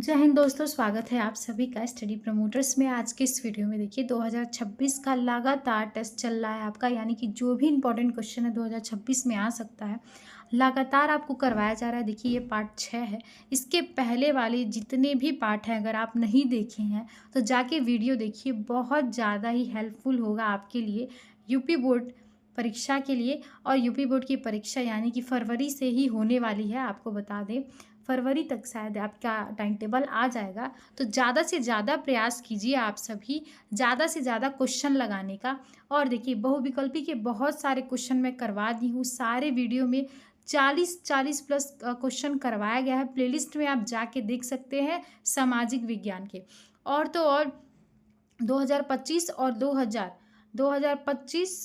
जय हिंद दोस्तों, स्वागत है आप सभी का स्टडी प्रमोटर्स में। आज के इस वीडियो में देखिए 2026 का लगातार टेस्ट चल रहा है आपका, यानी कि जो भी इंपॉर्टेंट क्वेश्चन है 2026 में आ सकता है, लगातार आपको करवाया जा रहा है। देखिए ये पार्ट 6 है। इसके पहले वाले जितने भी पार्ट हैं अगर आप नहीं देखे हैं तो जाके वीडियो देखिए, बहुत ज़्यादा ही हेल्पफुल होगा आपके लिए यूपी बोर्ड परीक्षा के लिए। और यूपी बोर्ड की परीक्षा यानी कि फरवरी से ही होने वाली है, आपको बता दें फरवरी तक शायद आपका टाइम टेबल आ जाएगा। तो ज़्यादा से ज़्यादा प्रयास कीजिए आप सभी, ज़्यादा से ज़्यादा क्वेश्चन लगाने का। और देखिए बहुविकल्पी के बहुत सारे क्वेश्चन मैं करवा दी हूँ, सारे वीडियो में 40 प्लस क्वेश्चन करवाया गया है। प्लेलिस्ट में आप जाके देख सकते हैं सामाजिक विज्ञान के। और तो और 2025 और 2025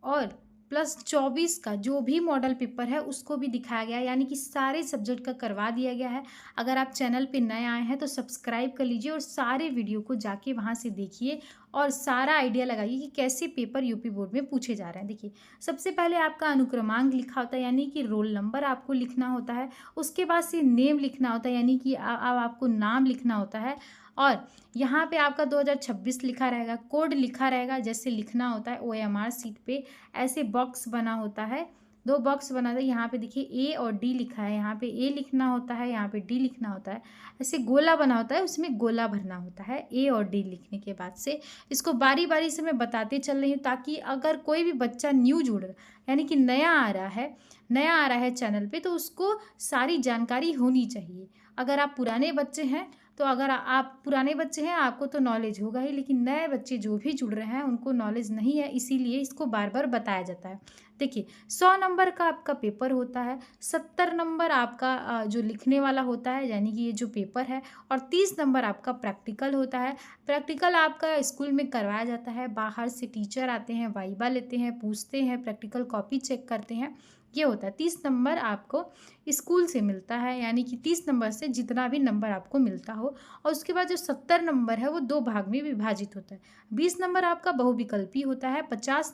और प्लस 24 का जो भी मॉडल पेपर है उसको भी दिखाया गया है, यानी कि सारे सब्जेक्ट का करवा दिया गया है। अगर आप चैनल पे नए आए हैं तो सब्सक्राइब कर लीजिए और सारे वीडियो को जाके वहाँ से देखिए और सारा आइडिया लगाइए कि कैसे पेपर यूपी बोर्ड में पूछे जा रहे हैं। देखिए सबसे पहले आपका अनुक्रमांक लिखा होता है, यानी कि रोल नंबर आपको लिखना होता है। उसके बाद से नेम लिखना होता है, यानी कि आपको नाम लिखना होता है। और यहाँ पे आपका 2026 लिखा रहेगा, कोड लिखा रहेगा जैसे लिखना होता है OMR सीट पे। ऐसे बॉक्स बना होता है, 2 बॉक्स बना होता है। यहाँ पे देखिए A और D लिखा है, यहाँ पे A लिखना होता है, यहाँ पे D लिखना होता है। ऐसे गोला बना होता है, उसमें गोला भरना होता है A और D लिखने के बाद से। इसको बारी बारी से मैं बताते चल रही हूँ ताकि अगर कोई भी बच्चा न्यू जुड़ रहा यानी कि नया आ रहा है चैनल पे, तो उसको सारी जानकारी होनी चाहिए। अगर आप पुराने बच्चे हैं तो अगर आप पुराने बच्चे हैं आपको तो नॉलेज होगा ही, लेकिन नए बच्चे जो भी जुड़ रहे हैं उनको नॉलेज नहीं है, इसीलिए इसको बार बार बताया जाता है। देखिए 100 नंबर का आपका पेपर होता है, 70 नंबर आपका जो लिखने वाला होता है यानी कि ये जो पेपर है, और 30 नंबर आपका प्रैक्टिकल होता है। प्रैक्टिकल आपका स्कूल में करवाया जाता है, बाहर से टीचर आते हैं, वाइवा लेते हैं, पूछते हैं, प्रैक्टिकल कॉपी चेक करते हैं, ये होता है। 30 नंबर आपको स्कूल से मिलता है, यानी कि 30 नंबर से जितना भी नंबर आपको मिलता हो। और उसके बाद जो 70 नंबर है वो 2 भाग में विभाजित होता है। 20 नंबर आपका बहुविकल्पी होता है। 50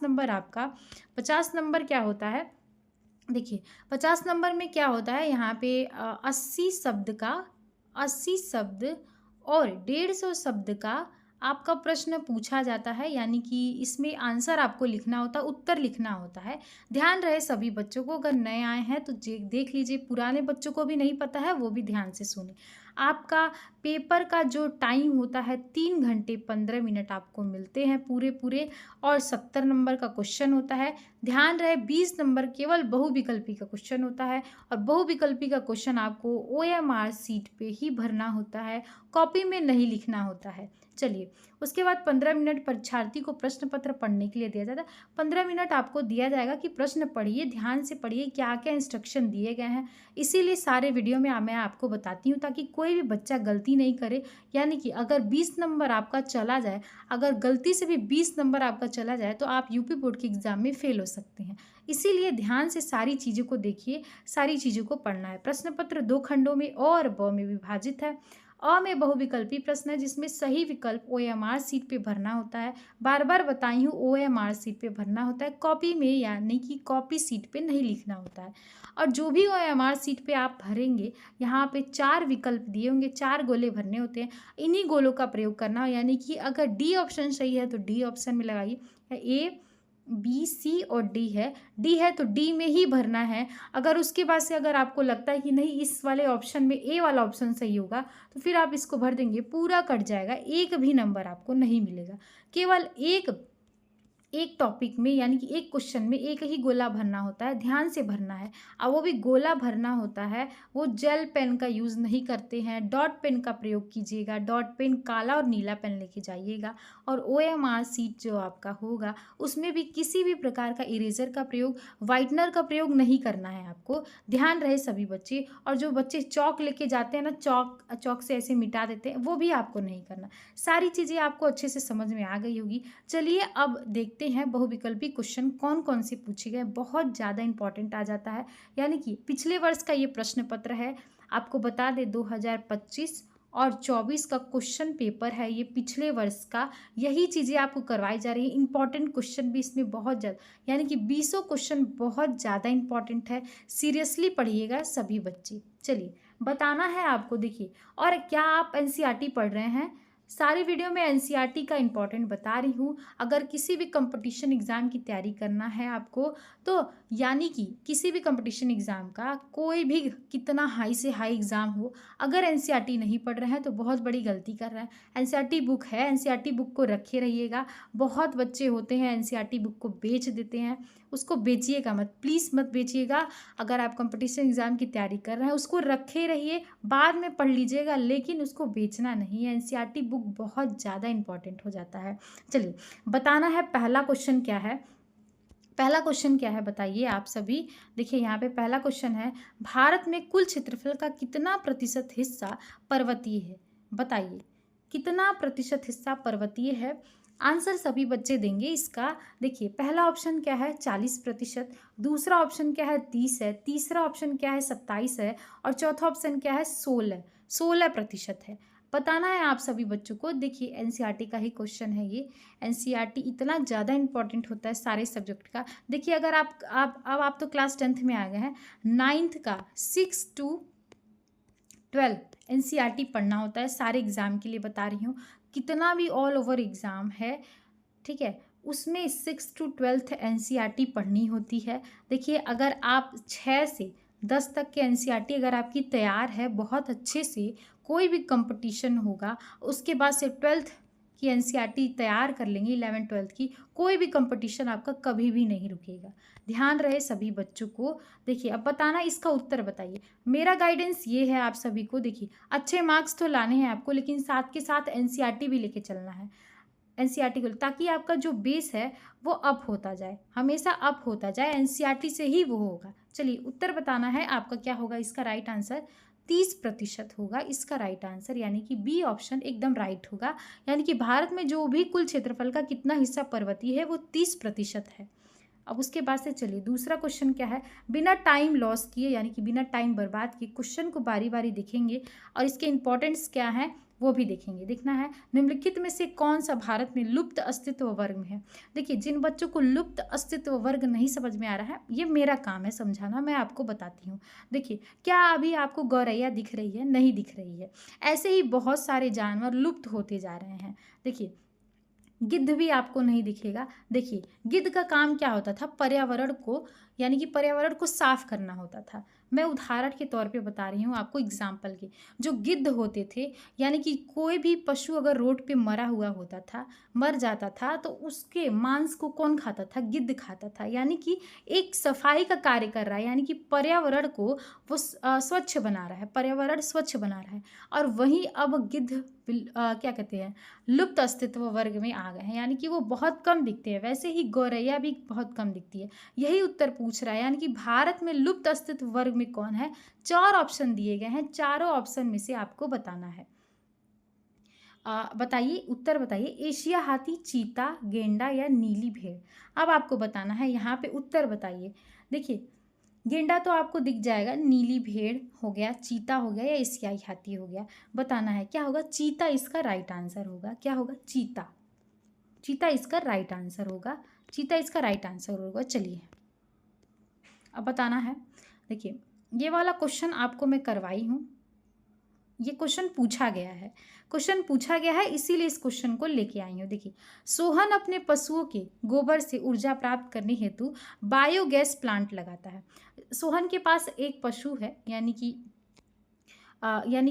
नंबर क्या होता है, देखिए 50 नंबर में क्या होता है, यहाँ पे 80 शब्द और 150 शब्द का आपका प्रश्न पूछा जाता है, यानी कि इसमें आंसर आपको लिखना होता है, उत्तर लिखना होता है। ध्यान रहे सभी बच्चों को, अगर नए आए हैं तो देख लीजिए, पुराने बच्चों को भी नहीं पता है वो भी ध्यान से सुने। आपका पेपर का जो टाइम होता है 3 घंटे 15 मिनट आपको मिलते हैं पूरे, और 70 नंबर का क्वेश्चन होता है। ध्यान रहे 20 नंबर केवल बहुविकल्पी का क्वेश्चन होता है, और बहुविकल्पी का क्वेश्चन आपको OMR सीट पे ही भरना होता है, कॉपी में नहीं लिखना होता है। चलिए उसके बाद 15 मिनट परीक्षार्थी को प्रश्न पत्र पढ़ने के लिए दिया जाता है। 15 मिनट आपको दिया जाएगा कि प्रश्न पढ़िए, ध्यान से पढ़िए, क्या क्या इंस्ट्रक्शन दिए गए हैं। इसीलिए सारे वीडियो में मैं आपको बताती हूँ ताकि कोई भी बच्चा गलती नहीं करे। यानी कि अगर 20 नंबर आपका चला जाए, अगर गलती से भी 20 नंबर आपका चला जाए तो आप यूपी बोर्ड के एग्जाम में फेल हो सकते हैं। इसीलिए ध्यान से सारी चीज़ों को देखिए, सारी चीज़ों को पढ़ना है। प्रश्न पत्र 2 खंडों में और ब में विभाजित है। अ में बहुविकल्पी प्रश्न है जिसमें सही विकल्प OMR सीट पे भरना होता है। बार बार बताई हूँ, OMR सीट पे भरना होता है, कॉपी में यानी कि कॉपी सीट पे नहीं लिखना होता है। और जो भी OMR सीट पे आप भरेंगे, यहाँ पे 4 विकल्प दिए होंगे, 4 गोले भरने होते हैं, इन्हीं गोलों का प्रयोग करना हो। यानी कि अगर D ऑप्शन सही है तो D ऑप्शन में लगाइए, A, B, C और D है तो D में ही भरना है। अगर उसके बाद से अगर आपको लगता है कि नहीं इस वाले ऑप्शन में A वाला ऑप्शन सही होगा तो फिर आप इसको भर देंगे, पूरा कट जाएगा, एक भी नंबर आपको नहीं मिलेगा। केवल एक टॉपिक में यानी कि एक क्वेश्चन में एक ही गोला भरना होता है, ध्यान से भरना है। और वो भी गोला भरना होता है, वो जेल पेन का यूज़ नहीं करते हैं, डॉट पेन का प्रयोग कीजिएगा। डॉट पेन काला और नीला पेन लेके जाइएगा। और OMR सीट जो आपका होगा उसमें भी किसी भी प्रकार का इरेजर का प्रयोग, वाइटनर का प्रयोग नहीं करना है आपको। ध्यान रहे सभी बच्चे। और जो बच्चे चौक लेके जाते हैं ना, चौक से ऐसे मिटा देते हैं, वो भी आपको नहीं करना। सारी चीज़ें आपको अच्छे से समझ में आ गई होगी। चलिए अब देखते हैं बहुविकल्पी क्वेश्चन कौन कौन से पूछे गए। बहुत ज़्यादा इंपॉर्टेंट आ जाता है, यानी कि पिछले वर्ष का ये प्रश्न पत्र है। आपको बता दें 2025 और 24 का क्वेश्चन पेपर है ये पिछले वर्ष का। यही चीज़ें आपको करवाई जा रही है। इंपॉर्टेंट क्वेश्चन भी इसमें बहुत ज़्यादा, यानी कि 20 क्वेश्चन बहुत ज़्यादा इंपॉर्टेंट है। सीरियसली पढ़िएगा सभी बच्चे। चलिए बताना है आपको। देखिए, और क्या आप एनसीईआरटी पढ़ रहे हैं? सारी वीडियो में एनसीईआरटी का इम्पोर्टेंट बता रही हूँ। अगर किसी भी कंपटीशन एग्ज़ाम की तैयारी करना है आपको, तो यानी कि किसी भी कंपटीशन एग्ज़ाम का कोई भी कितना हाई से हाई एग्ज़ाम हो, अगर एनसीईआरटी नहीं पढ़ रहे हैं तो बहुत बड़ी गलती कर रहे हैं। एनसीईआरटी बुक है, एनसीईआरटी बुक को रखे रहिएगा। बहुत बच्चे होते हैं एनसीईआरटी बुक को बेच देते हैं, उसको बेचिएगा मत, प्लीज़ मत बेचिएगा। अगर आप कंपटीशन एग्ज़ाम की तैयारी कर रहे हैं, उसको रखे रहिए, बाद में पढ़ लीजिएगा, लेकिन उसको बेचना नहीं है। एनसीईआरटी बुक बहुत ज़्यादा इंपॉर्टेंट हो जाता है। चलिए, बताना है पहला क्वेश्चन क्या है। पहला क्वेश्चन क्या है बताइए आप सभी। देखिए, यहाँ पे पहला क्वेश्चन है, भारत में कुल क्षेत्रफल का कितना प्रतिशत हिस्सा पर्वतीय है? बताइए, कितना प्रतिशत हिस्सा पर्वतीय है? आंसर सभी बच्चे देंगे इसका। देखिए, पहला ऑप्शन क्या है? 40%। दूसरा ऑप्शन क्या है? 30 है। तीसरा ऑप्शन क्या है? 27 है। और चौथा ऑप्शन क्या है? 16% है। बताना है आप सभी बच्चों को। देखिए, एनसीईआरटी का ही क्वेश्चन है ये। एनसीईआरटी इतना ज़्यादा इंपॉर्टेंट होता है सारे सब्जेक्ट का। देखिए, अगर आप तो क्लास 10th में आ गए हैं, 9th का 6 to 12 एनसीईआरटी पढ़ना होता है। सारे एग्ज़ाम के लिए बता रही हूँ, कितना भी ऑल ओवर एग्ज़ाम है, ठीक है, उसमें 6 to 12 एनसीईआरटी पढ़नी होती है। देखिए, अगर आप 6 से 10 तक के एनसीईआरटी अगर आपकी तैयार है बहुत अच्छे से, कोई भी कंपटीशन होगा, उसके बाद से 12th की एनसीईआरटी तैयार कर लेंगे, 11 12 की, कोई भी कंपटीशन आपका कभी भी नहीं रुकेगा। ध्यान रहे सभी बच्चों को। देखिए, अब बताना इसका उत्तर बताइए। मेरा गाइडेंस ये है आप सभी को। देखिए, अच्छे मार्क्स तो लाने हैं आपको, लेकिन साथ के साथ एनसीईआरटी भी लेके चलना है। एनसीईआरटी को, ताकि आपका जो बेस है वो अप होता जाए, हमेशा अप होता जाए, एनसीईआरटी से ही वो होगा। चलिए, उत्तर बताना है आपका क्या होगा इसका राइट आंसर। 30% होगा इसका राइट आंसर, यानी कि बी ऑप्शन एकदम राइट होगा। यानी कि भारत में जो भी कुल क्षेत्रफल का कितना हिस्सा पर्वतीय है वो 30% है। अब उसके बाद से चलिए, दूसरा क्वेश्चन क्या है। बिना टाइम लॉस किए, यानी कि बिना टाइम बर्बाद किए, क्वेश्चन को बारी बारी देखेंगे और इसके इंपॉर्टेंस क्या है वो भी देखेंगे। देखना है, निम्नलिखित में से कौन सा भारत में लुप्त अस्तित्व वर्ग में है? देखिए, जिन बच्चों को लुप्त अस्तित्व वर्ग नहीं समझ में आ रहा है, ये मेरा काम है समझाना, मैं आपको बताती हूँ। देखिए, क्या अभी आपको गौरैया दिख रही है? नहीं दिख रही है। ऐसे ही बहुत सारे जानवर लुप्त होते जा रहे हैं। देखिए, गिद्ध भी आपको नहीं दिखेगा। देखिए, गिद्ध का काम क्या होता था? पर्यावरण को, यानी कि पर्यावरण को साफ करना होता था। मैं उदाहरण के तौर पे बता रही हूँ आपको, एग्जाम्पल के। जो गिद्ध होते थे, यानी कि कोई भी पशु अगर रोड पे मरा हुआ होता था, मर जाता था, तो उसके मांस को कौन खाता था? गिद्ध खाता था। यानी कि एक सफाई का कार्य कर रहा है, यानी कि पर्यावरण को वो स्वच्छ बना रहा है, पर्यावरण स्वच्छ बना रहा है। और वहीं अब गिद्ध क्या कहते हैं, लुप्त अस्तित्व वर्ग में आ गए हैं, यानी कि वो बहुत कम दिखते हैं। वैसे ही गौरैया भी बहुत कम दिखती है। यही उत्तर पूछ रहा है, यानी कि भारत में लुप्त अस्तित्व वर्ग में कौन है? 4 ऑप्शन दिए गए हैं, चारों ऑप्शन में से आपको बताना है। बताइए, उत्तर बताइए। एशिया हाथी, चीता, गेंडा या नीली भेड़? अब आपको बताना है, यहाँ पे उत्तर बताइए। देखिए, गेंडा तो आपको दिख जाएगा, नीली भेड़ हो गया, चीता हो गया या एशियाई हाथी हो गया। बताना है क्या होगा? चीता इसका राइट आंसर होगा। क्या होगा? चीता। चीता इसका राइट आंसर होगा। चीता इसका राइट आंसर होगा। चलिए, अब बताना है। देखिए, ये वाला क्वेश्चन आपको मैं करवाई हूँ, ये क्वेश्चन पूछा गया है, क्वेश्चन पूछा गया है, इसीलिए इस क्वेश्चन को लेके आई हूँ। देखिए, सोहन अपने पशुओं के गोबर से ऊर्जा प्राप्त करने हेतु बायोगैस प्लांट लगाता है। सोहन के पास एक पशु है, यानी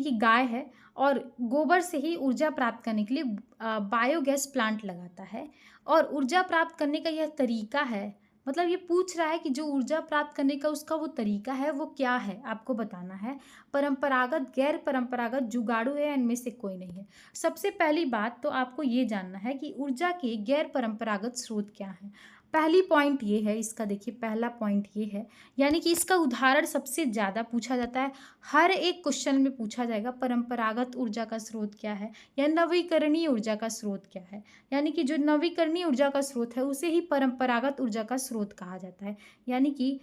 कि गाय है, और गोबर से ही ऊर्जा प्राप्त करने के लिए बायोगैस प्लांट लगाता है। और ऊर्जा प्राप्त करने का यह तरीका है, मतलब ये पूछ रहा है कि जो ऊर्जा प्राप्त करने का उसका वो तरीका है वो क्या है, आपको बताना है। परंपरागत, गैर परंपरागत, जुगाड़ू है, इनमें से कोई नहीं है। सबसे पहली बात तो आपको ये जानना है कि ऊर्जा के गैर परंपरागत स्रोत क्या है। पहली पॉइंट ये है इसका। देखिए, पहला पॉइंट ये है, यानी कि इसका उदाहरण सबसे ज़्यादा पूछा जाता है, हर एक क्वेश्चन में पूछा जाएगा, परंपरागत ऊर्जा का स्रोत क्या है या नवीकरणीय ऊर्जा का स्रोत क्या है। यानी कि जो नवीकरणीय ऊर्जा का स्रोत है उसे ही परंपरागत ऊर्जा का स्रोत कहा जाता है। यानी कि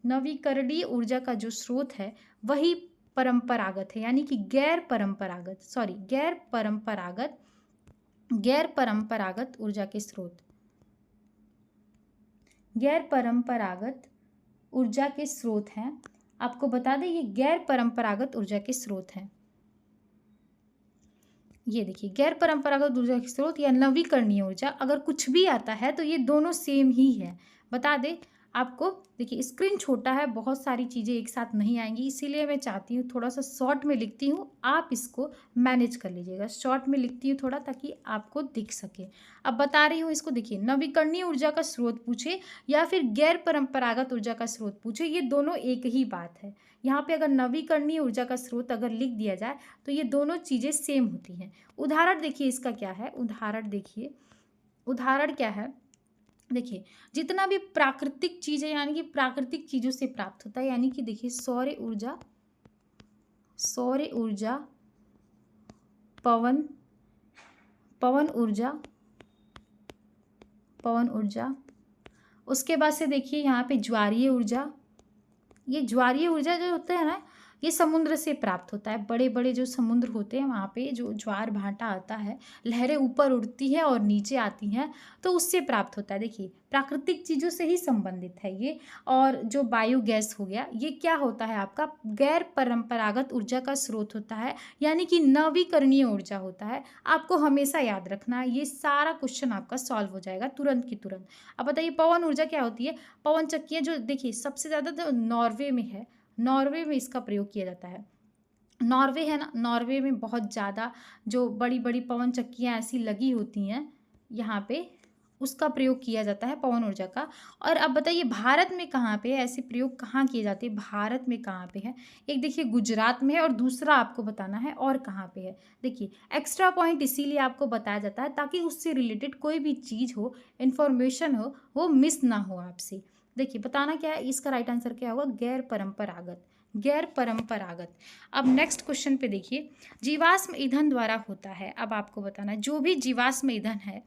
नवीकरणीय ऊर्जा का जो स्रोत है वही परंपरागत है, यानी कि गैर परंपरागत ऊर्जा के स्रोत, गैर परंपरागत ऊर्जा के स्रोत हैं आपको बता दें ये गैर परंपरागत ऊर्जा के स्रोत हैं। ये देखिए गैर परंपरागत ऊर्जा के स्रोत या नवीकरणीय ऊर्जा, अगर कुछ भी आता है तो ये दोनों सेम ही है। बता दें आपको, देखिए स्क्रीन छोटा है, बहुत सारी चीज़ें एक साथ नहीं आएंगी, इसीलिए मैं चाहती हूँ थोड़ा सा शॉर्ट में लिखती हूँ, आप इसको मैनेज कर लीजिएगा। शॉर्ट में लिखती हूँ थोड़ा, ताकि आपको दिख सके। अब बता रही हूँ इसको, देखिए नवीकरणीय ऊर्जा का स्रोत पूछे या फिर गैर परंपरागत ऊर्जा का स्रोत पूछे, ये दोनों एक ही बात है। यहाँ पे अगर नवीकरणीय ऊर्जा का स्रोत अगर लिख दिया जाए तो ये दोनों चीज़ें सेम होती हैं। उदाहरण देखिए इसका क्या है, उदाहरण देखिए, उदाहरण क्या है, देखिए जितना भी प्राकृतिक चीज़ है, यानी कि प्राकृतिक चीज़ों से प्राप्त होता है, यानी कि देखिए सौर ऊर्जा, सौर ऊर्जा, पवन, पवन ऊर्जा, पवन ऊर्जा, उसके बाद से देखिए यहाँ पे ज्वारीय ऊर्जा। ये ज्वारीय ऊर्जा जो होता है ना, ये समुद्र से प्राप्त होता है। बड़े बड़े जो समुद्र होते हैं वहाँ पे जो ज्वार भाटा आता है, लहरें ऊपर उड़ती हैं और नीचे आती हैं, तो उससे प्राप्त होता है। देखिए प्राकृतिक चीज़ों से ही संबंधित है ये। और जो बायोगैस हो गया, ये क्या होता है आपका गैर परंपरागत ऊर्जा का स्रोत होता है, यानी कि नवीकरणीय ऊर्जा होता है। आपको हमेशा याद रखना है, ये सारा क्वेश्चन आपका सॉल्व हो जाएगा तुरंत की तुरंत। अब बताइए पवन ऊर्जा क्या होती है। पवन चक्कियाँ जो देखिए सबसे ज़्यादा तो नॉर्वे में है, नॉर्वे में इसका प्रयोग किया जाता है। नॉर्वे है ना, नॉर्वे में बहुत ज़्यादा जो बड़ी बड़ी पवन चक्कियाँ ऐसी लगी होती हैं यहाँ पे, उसका प्रयोग किया जाता है पवन ऊर्जा का। और अब बताइए भारत में कहाँ पे है, ऐसे प्रयोग कहाँ किए जाते हैं, भारत में कहाँ पे है। एक देखिए गुजरात में है और दूसरा आपको बताना है और कहाँ पे है। देखिए एक्स्ट्रा पॉइंट इसीलिए आपको बताया जाता है ताकि उससे रिलेटेड कोई भी चीज़ हो, इन्फॉर्मेशन हो, वो मिस ना हो आपसे। देखिए बताना क्या है, इसका राइट आंसर क्या होगा, गैर परंपरागत, गैर परंपरागत। अब नेक्स्ट क्वेश्चन पे देखिए, जीवाश्म ईंधन द्वारा होता है। अब आपको बताना है जो भी जीवाश्म ईंधन है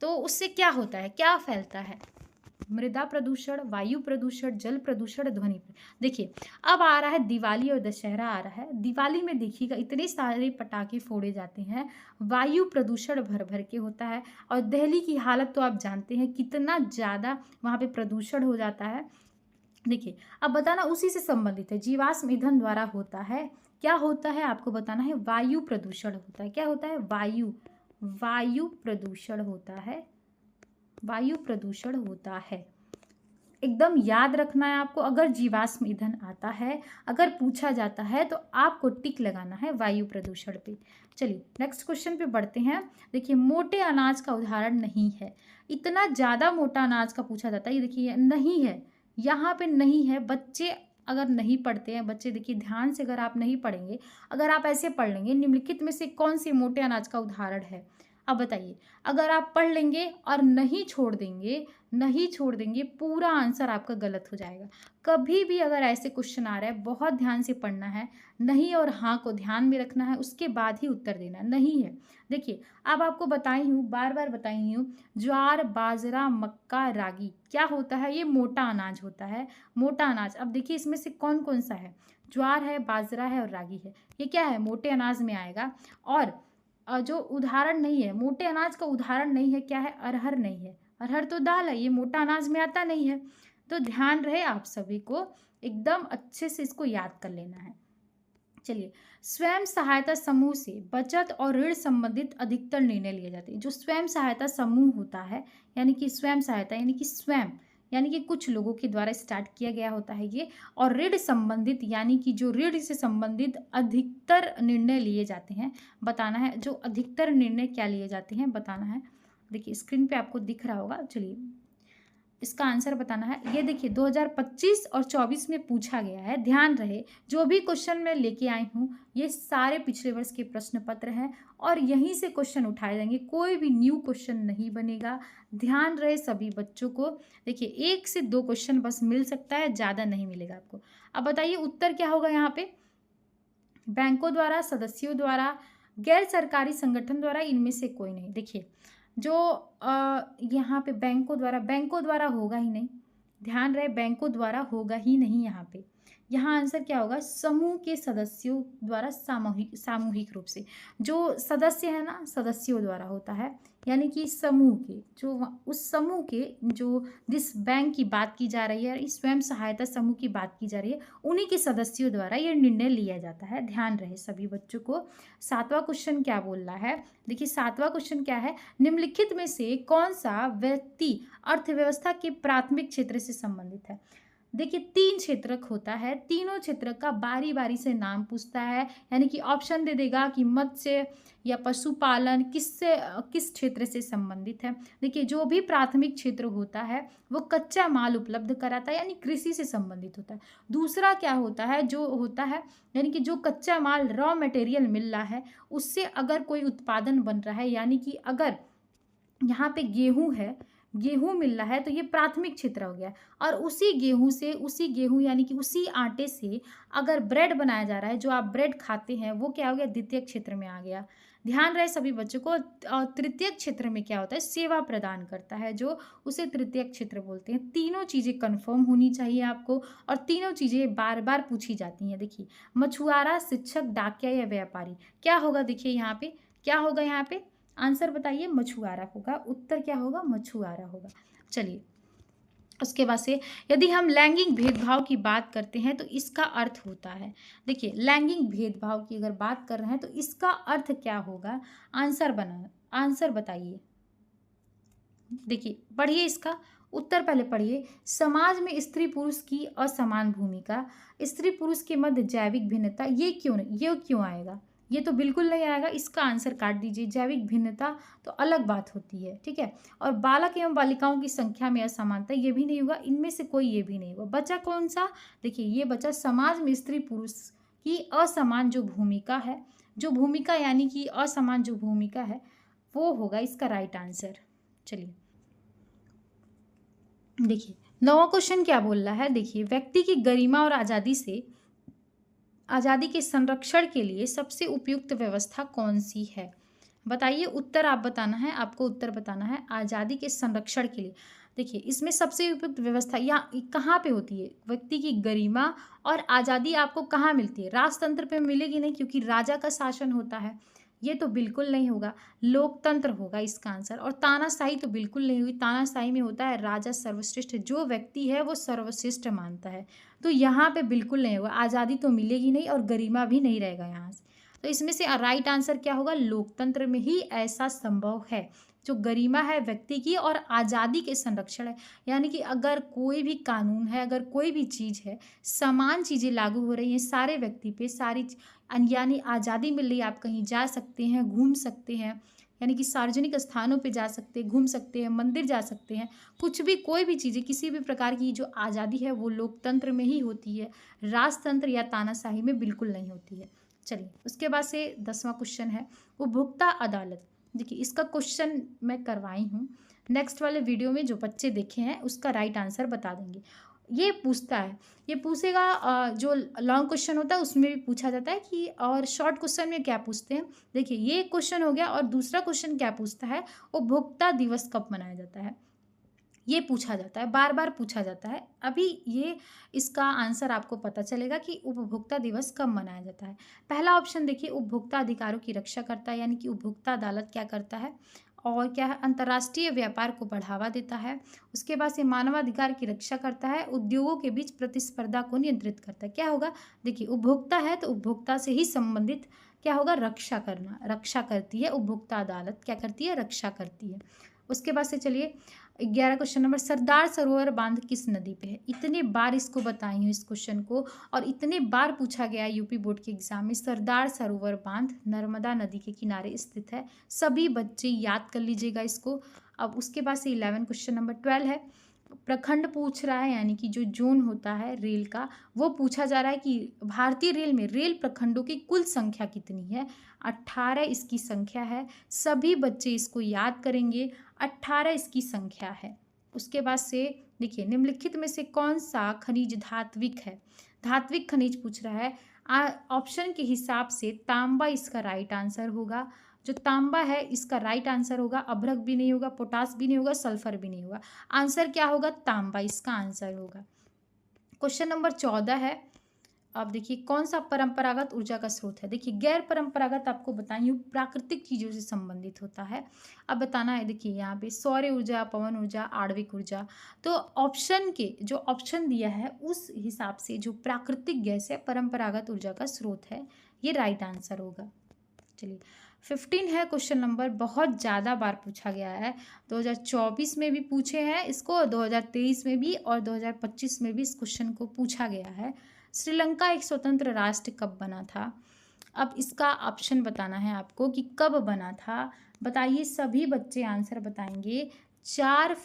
तो उससे क्या होता है, क्या फैलता है। मृदा प्रदूषण, वायु प्रदूषण, जल प्रदूषण, ध्वनि देखिए अब आ रहा है दिवाली और दशहरा आ रहा है। दिवाली में देखिएगा इतने सारे पटाखे फोड़े जाते हैं, वायु प्रदूषण भर भर के होता है। और दिल्ली की हालत तो आप जानते हैं कितना ज़्यादा वहाँ पे प्रदूषण हो जाता है। देखिए अब बताना उसी से संबंधित है, जीवाश्म ईंधन द्वारा होता है, क्या होता है आपको बताना है, वायु प्रदूषण होता है। क्या होता है, वायु, वायु प्रदूषण होता है, वायु प्रदूषण होता है। एकदम याद रखना है आपको, अगर जीवाश्म ईंधन आता है, अगर पूछा जाता है तो आपको टिक लगाना है वायु प्रदूषण पे। चलिए नेक्स्ट क्वेश्चन पे बढ़ते हैं। देखिए मोटे अनाज का उदाहरण नहीं है, इतना ज़्यादा मोटा अनाज का पूछा जाता है। ये देखिए नहीं है, यहाँ पे नहीं है। बच्चे अगर नहीं पढ़ते हैं, बच्चे देखिए ध्यान से अगर आप नहीं पढ़ेंगे, अगर आप ऐसे पढ़ लेंगे निम्नलिखित में से कौन से मोटे अनाज का उदाहरण है। अब बताइए अगर आप पढ़ लेंगे और नहीं छोड़ देंगे, नहीं छोड़ देंगे, पूरा आंसर आपका गलत हो जाएगा। कभी भी अगर ऐसे क्वेश्चन आ रहा है बहुत ध्यान से पढ़ना है, नहीं और हाँ को ध्यान में रखना है, उसके बाद ही उत्तर देना है। नहीं है, देखिए अब आपको बताई हूँ, बार बार बताई हूँ, ज्वार, बाजरा, मक्का, रागी क्या होता है, ये मोटा अनाज होता है, मोटा अनाज। अब देखिए इसमें से कौन कौन सा है, ज्वार है, बाजरा है और रागी है, ये क्या है, मोटे अनाज में आएगा। और जो उदाहरण नहीं है, मोटे अनाज का उदाहरण नहीं है, क्या है, अरहर नहीं है। अरहर तो दाल है, ये मोटा अनाज में आता नहीं है। तो ध्यान रहे आप सभी को, एकदम अच्छे से इसको याद कर लेना है। चलिए स्वयं सहायता समूह से बचत और ऋण संबंधित अधिकतर निर्णय लिए जाते हैं। जो स्वयं सहायता समूह होता है, यानी कि स्वयं सहायता यानी कि स्वयं, यानी कि कुछ लोगों के द्वारा स्टार्ट किया गया होता है ये। और ऋण संबंधित यानी कि जो ऋण से संबंधित अधिकतर निर्णय लिए जाते हैं, बताना है जो अधिकतर निर्णय क्या लिए जाते हैं बताना है। देखिए स्क्रीन पे आपको दिख रहा होगा, चलिए इसका आंसर बताना है। ये देखिए 2025 और 24 में पूछा गया है, ध्यान रहे जो भी क्वेश्चन मैं लेके आई हूँ ये सारे पिछले वर्ष के प्रश्न पत्र हैं और यहीं से क्वेश्चन उठाए जाएंगे, कोई भी न्यू क्वेश्चन नहीं बनेगा। ध्यान रहे सभी बच्चों को। देखिए 1 से 2 क्वेश्चन बस मिल सकता है, ज़्यादा नहीं मिलेगा आपको। अब बताइए उत्तर क्या होगा यहाँ पे, बैंकों द्वारा, सदस्यों द्वारा, गैर सरकारी संगठन द्वारा, इनमें से कोई नहीं। देखिए जो यहाँ पे बैंकों द्वारा होगा ही नहीं, ध्यान रहे बैंकों द्वारा होगा ही नहीं यहाँ पे, यहाँ आंसर क्या होगा, समूह के सदस्यों द्वारा सामूहिक सामूहिक रूप से। जो सदस्य है ना, सदस्यों द्वारा होता है, यानी कि समूह के जो उस समूह के जो जिस बैंक की बात की जा रही है, इस स्वयं सहायता समूह की बात की जा रही है, उन्हीं के सदस्यों द्वारा ये निर्णय लिया जाता है। ध्यान रहे सभी बच्चों को। 7वां क्वेश्चन क्या बोल रहा है, देखिए 7वां क्वेश्चन क्या है, निम्नलिखित में से कौन सा व्यक्ति अर्थव्यवस्था के प्राथमिक क्षेत्र से संबंधित है। देखिए 3 क्षेत्रक होता है, तीनों क्षेत्रक का बारी बारी से नाम पूछता है, यानी कि ऑप्शन दे देगा कि मत्स्य या पशुपालन किस क्षेत्र से संबंधित है। देखिए जो भी प्राथमिक क्षेत्र होता है वो कच्चा माल उपलब्ध कराता है, यानी कृषि से संबंधित होता है। दूसरा क्या होता है, जो होता है यानी कि जो कच्चा माल रॉ मटेरियल मिल रहा है उससे अगर कोई उत्पादन बन रहा है, यानी कि अगर यहाँ पे गेहूं है, गेहूं मिल रहा है तो ये प्राथमिक क्षेत्र हो गया। और उसी गेहूं यानी कि उसी आटे से अगर ब्रेड बनाया जा रहा है, जो आप ब्रेड खाते हैं, वो क्या हो गया, द्वितीय क्षेत्र में आ गया। ध्यान रहे सभी बच्चों को। तृतीय क्षेत्र में क्या होता है, सेवा प्रदान करता है, जो उसे तृतीय क्षेत्र बोलते हैं। तीनों चीजें कंफर्म होनी चाहिए आपको, और तीनों चीजें बार बार पूछी जाती हैं। देखिए मछुआरा, शिक्षक, डाकिया या व्यापारी, क्या होगा, देखिए यहाँ पे क्या होगा, यहाँ पे आंसर बताइए, मछुआरा होगा। उत्तर क्या होगा, मछुआरा होगा। चलिए उसके बाद से यदि हम लैंगिक भेदभाव की बात करते हैं तो इसका अर्थ होता है, देखिए लैंगिक भेदभाव की अगर बात कर रहे हैं तो इसका अर्थ क्या होगा, आंसर बताइए। देखिए पढ़िए इसका उत्तर, पहले पढ़िए। समाज में स्त्री पुरुष की असमान भूमिका, स्त्री पुरुष के मध्य जैविक भिन्नता, ये क्यों आएगा, ये तो बिल्कुल नहीं आएगा। इसका आंसर काट दीजिए। जैविक भिन्नता तो अलग बात होती है, ठीक है। और बालक एवं बालिकाओं की संख्या में असमानता, ये भी नहीं होगा। इनमें से कोई ये भी नहीं होगा। बचा कौन सा, देखिए ये बचा समाज में स्त्री पुरुष की असमान जो भूमिका है, यानी कि असमान जो भूमिका है वो होगा इसका राइट आंसर। चलिए देखिए 9वां क्वेश्चन क्या बोल रहा है, देखिए व्यक्ति की गरिमा और आज़ादी के संरक्षण के लिए सबसे उपयुक्त व्यवस्था कौन सी है, बताइए। उत्तर आप बताना है, आपको उत्तर बताना है। आज़ादी के संरक्षण के लिए देखिए इसमें सबसे उपयुक्त व्यवस्था या कहाँ पे होती है, व्यक्ति की गरिमा और आज़ादी आपको कहाँ मिलती है, राजतंत्र पे मिलेगी नहीं, क्योंकि राजा का शासन होता है, ये तो बिल्कुल नहीं होगा। लोकतंत्र होगा इसका आंसर। और तानाशाही तो बिल्कुल नहीं हुई। तानाशाही में होता है राजा सर्वश्रेष्ठ, जो व्यक्ति है वो सर्वश्रेष्ठ मानता है, तो यहाँ पे बिल्कुल नहीं होगा। आज़ादी तो मिलेगी नहीं और गरिमा भी नहीं रहेगा यहाँ से। तो इसमें से राइट आंसर क्या होगा, लोकतंत्र में ही ऐसा संभव है। जो गरिमा है व्यक्ति की और आज़ादी के संरक्षण है, यानी कि अगर कोई भी कानून है, अगर कोई भी चीज़ है, समान चीज़ें लागू हो रही हैं सारे व्यक्ति पे, यानी आज़ादी मिल रही है, आप कहीं जा सकते हैं, घूम सकते हैं, यानी कि सार्वजनिक स्थानों पे जा सकते हैं, घूम सकते हैं, मंदिर जा सकते हैं, कुछ भी कोई भी चीज़ें, किसी भी प्रकार की जो आज़ादी है वो लोकतंत्र में ही होती है, राजतंत्र या तानाशाही में बिल्कुल नहीं होती है। चलिए उसके बाद से 10वां क्वेश्चन है उपभोक्ता अदालत। देखिए इसका क्वेश्चन मैं करवाई हूँ, नेक्स्ट वाले वीडियो में जो बच्चे देखे हैं उसका राइट आंसर बता देंगे। ये पूछता है, ये पूछेगा जो लॉन्ग क्वेश्चन होता है उसमें भी पूछा जाता है कि, और शॉर्ट क्वेश्चन में क्या पूछते हैं। देखिए ये क्वेश्चन हो गया, और दूसरा क्वेश्चन क्या पूछता है, उपभोक्ता दिवस कब मनाया जाता है, ये पूछा जाता है, बार बार पूछा जाता है। अभी ये इसका आंसर आपको पता चलेगा कि उपभोक्ता दिवस कब मनाया जाता है। पहला ऑप्शन देखिए, उपभोक्ता अधिकारों की रक्षा करता है, यानी कि उपभोक्ता अदालत क्या करता है, और क्या है, अंतर्राष्ट्रीय व्यापार को बढ़ावा देता है। उसके बाद से मानवाधिकार की रक्षा करता है, उद्योगों के बीच प्रतिस्पर्धा को नियंत्रित करता है। क्या होगा, देखिए उपभोक्ता है तो उपभोक्ता से ही संबंधित क्या होगा, रक्षा करती है उपभोक्ता अदालत, क्या करती है, रक्षा करती है। उसके बाद से चलिए 11 क्वेश्चन नंबर, सरदार सरोवर बांध किस नदी पे है। इतने बार इसको बताई हूँ इस क्वेश्चन को, और इतने बार पूछा गया यूपी बोर्ड के एग्जाम में। सरदार सरोवर बांध नर्मदा नदी के किनारे स्थित है, सभी बच्चे याद कर लीजिएगा इसको। अब उसके बाद से 11 क्वेश्चन नंबर 12 है, प्रखंड पूछ रहा है, यानी कि जो जोन होता है रेल का, वो पूछा जा रहा है कि भारतीय रेल में रेल प्रखंडों की कुल संख्या कितनी है। 18 इसकी संख्या है, सभी बच्चे इसको याद करेंगे, 18 इसकी संख्या है। उसके बाद से देखिए निम्नलिखित में से कौन सा खनिज धात्विक है, धात्विक खनिज पूछ रहा है। ऑप्शन के हिसाब से तांबा इसका राइट आंसर होगा। जो तांबा है इसका राइट आंसर होगा, अभ्रक भी नहीं होगा, पोटास भी नहीं होगा, सल्फर भी नहीं होगा। आंसर क्या होगा, तांबा इसका आंसर होगा। क्वेश्चन नंबर 14 है, अब देखिए कौन सा परंपरागत ऊर्जा का स्रोत है। देखिए गैर परंपरागत आपको बताई हूँ प्राकृतिक चीज़ों से संबंधित होता है। अब बताना है, देखिए यहाँ पे सौर ऊर्जा, पवन ऊर्जा, आणविक ऊर्जा। तो ऑप्शन के जो ऑप्शन दिया है उस हिसाब से जो प्राकृतिक गैस है परंपरागत ऊर्जा का स्रोत है, ये राइट आंसर होगा। चलिए 15 है क्वेश्चन नंबर, बहुत ज़्यादा बार पूछा गया है। 2024 में भी पूछे हैं इसको, 2023 में भी और 2025 में भी इस क्वेश्चन को पूछा गया है। श्रीलंका एक स्वतंत्र राष्ट्र कब बना था? अब इसका ऑप्शन बताना है आपको कि कब बना था। बताइए, सभी बच्चे आंसर बताएंगे। 4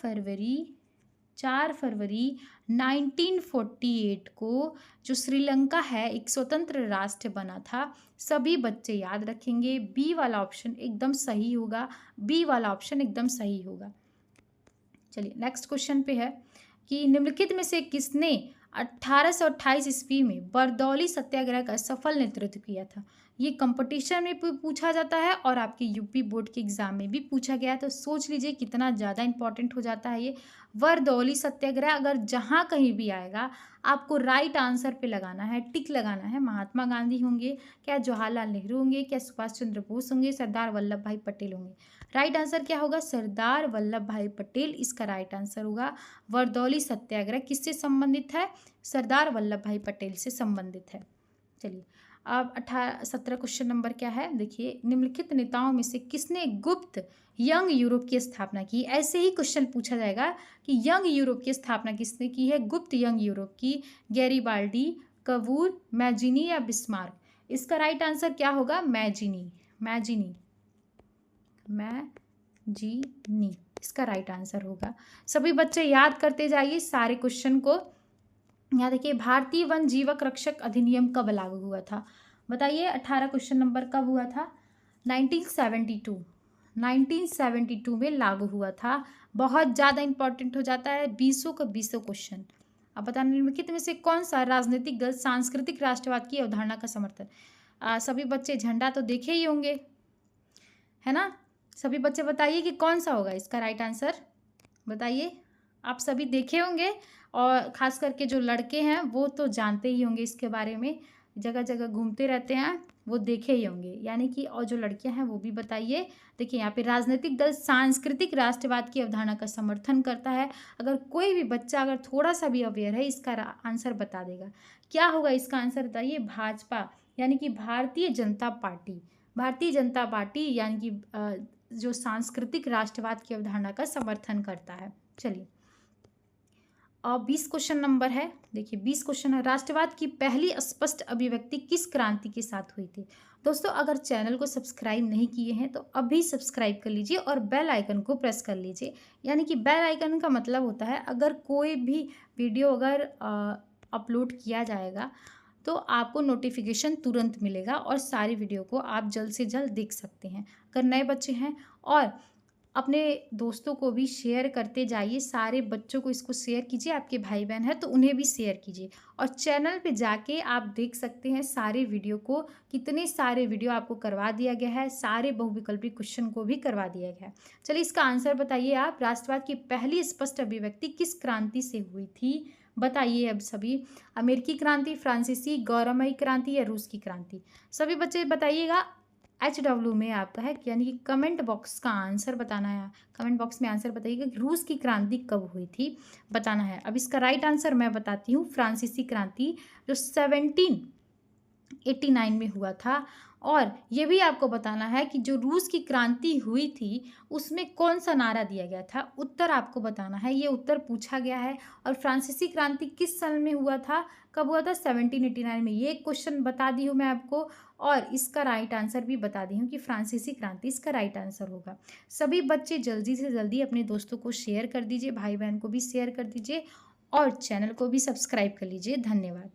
फरवरी 1948 को जो श्रीलंका है एक स्वतंत्र राष्ट्र बना था। सभी बच्चे याद रखेंगे, बी वाला ऑप्शन एकदम सही होगा। बी वाला ऑप्शन एकदम सही होगा। चलिए नेक्स्ट क्वेश्चन पे है कि निम्नलिखित में से किसने 1828 ईस्वी में बरदौली सत्याग्रह का सफल नेतृत्व किया था? ये कंपटीशन में भी पूछा जाता है और आपके यूपी बोर्ड के एग्जाम में भी पूछा गया है, तो सोच लीजिए कितना ज़्यादा इंपॉर्टेंट हो जाता है ये बरदौली सत्याग्रह। अगर जहाँ कहीं भी आएगा आपको राइट आंसर पे लगाना है, टिक लगाना है। महात्मा गांधी होंगे क्या, जवाहरलाल नेहरू होंगे क्या, सुभाष चंद्र बोस होंगे, सरदार वल्लभ भाई पटेल होंगे? राइट आंसर क्या होगा? सरदार वल्लभ भाई पटेल इसका राइट आंसर होगा। बरदौली सत्याग्रह किससे संबंधित है? सरदार वल्लभ भाई पटेल से संबंधित है। चलिए अब 17 क्वेश्चन नंबर क्या है, देखिए निम्नलिखित नेताओं में से किसने गुप्त यंग यूरोप की स्थापना की? ऐसे ही क्वेश्चन पूछा जाएगा कि यंग यूरोप की स्थापना किसने की है, गुप्त यंग यूरोप की? गैरीबाल्डी, कवूर, मैजिनी या बिस्मार्क? इसका राइट आंसर क्या होगा? मैजिनी। इसका राइट आंसर होगा। सभी बच्चे याद करते जाइए सारे क्वेश्चन को। यहाँ देखिए भारतीय वन जीवक रक्षक अधिनियम कब लागू हुआ था? बताइए 18 क्वेश्चन नंबर कब हुआ था? 1972 में लागू हुआ था। बहुत ज़्यादा इंपॉर्टेंट हो जाता है, 20 का 20 क्वेश्चन। अब बताना, निम्नलिखित में से कौन सा राजनीतिक दल सांस्कृतिक राष्ट्रवाद की अवधारणा का समर्थन? सभी बच्चे झंडा तो देखे ही होंगे, है ना? सभी बच्चे बताइए कि कौन सा होगा इसका राइट आंसर। बताइए, आप सभी देखे होंगे और ख़ास करके जो लड़के हैं वो तो जानते ही होंगे इसके बारे में, जगह जगह घूमते रहते हैं, वो देखे ही होंगे। यानी कि और जो लड़कियां हैं वो भी बताइए। देखिए यहाँ पे राजनीतिक दल सांस्कृतिक राष्ट्रवाद की अवधारणा का समर्थन करता है। अगर कोई भी बच्चा अगर थोड़ा सा भी अवेयर है इसका आंसर बता देगा। क्या होगा इसका आंसर? बताइए, भाजपा यानी कि भारतीय जनता पार्टी यानी कि जो सांस्कृतिक राष्ट्रवाद की अवधारणा का समर्थन करता है। चलिए और 20 क्वेश्चन नंबर है, देखिए 20 क्वेश्चन है। राष्ट्रवाद की पहली स्पष्ट अभिव्यक्ति किस क्रांति के साथ हुई थी? दोस्तों अगर चैनल को सब्सक्राइब नहीं किए हैं तो अभी सब्सक्राइब कर लीजिए और बेल आइकन को प्रेस कर लीजिए। यानी कि बेल आइकन का मतलब होता है अगर कोई भी वीडियो अगर अपलोड किया जाएगा तो आपको नोटिफिकेशन तुरंत मिलेगा और सारी वीडियो को आप जल्द से जल्द देख सकते हैं। अगर नए बच्चे हैं और अपने दोस्तों को भी शेयर करते जाइए, सारे बच्चों को इसको शेयर कीजिए। आपके भाई बहन हैं तो उन्हें भी शेयर कीजिए और चैनल पे जाके आप देख सकते हैं सारे वीडियो को, कितने सारे वीडियो आपको करवा दिया गया है, सारे बहुविकल्पी क्वेश्चन को भी करवा दिया गया है। चलिए इसका आंसर बताइए आप। राष्ट्रवाद की पहली स्पष्ट अभिव्यक्ति किस क्रांति से हुई थी? बताइए अब सभी। अमेरिकी क्रांति, फ्रांसीसी, गौरवमयी क्रांति या रूस की क्रांति? सभी बच्चे बताइएगा। HW में आपका है, यानी कि कमेंट बॉक्स का आंसर बताना है। कमेंट बॉक्स में आंसर बताइएगा कि रूस की क्रांति कब हुई थी, बताना है। अब इसका राइट आंसर मैं बताती हूँ, फ्रांसीसी क्रांति जो 1789 में हुआ था। और ये भी आपको बताना है कि जो रूस की क्रांति हुई थी उसमें कौन सा नारा दिया गया था, उत्तर आपको बताना है। ये उत्तर पूछा गया है। और फ्रांसीसी क्रांति किस साल में हुआ था, कब हुआ था? 1789 में। ये क्वेश्चन बता दी हूँ मैं आपको और इसका राइट आंसर भी बता दी हूँ कि फ्रांसीसी क्रांति इसका राइट आंसर होगा। सभी बच्चे जल्दी से जल्दी अपने दोस्तों को शेयर कर दीजिए, भाई बहन को भी शेयर कर दीजिए और चैनल को भी सब्सक्राइब कर लीजिए। धन्यवाद।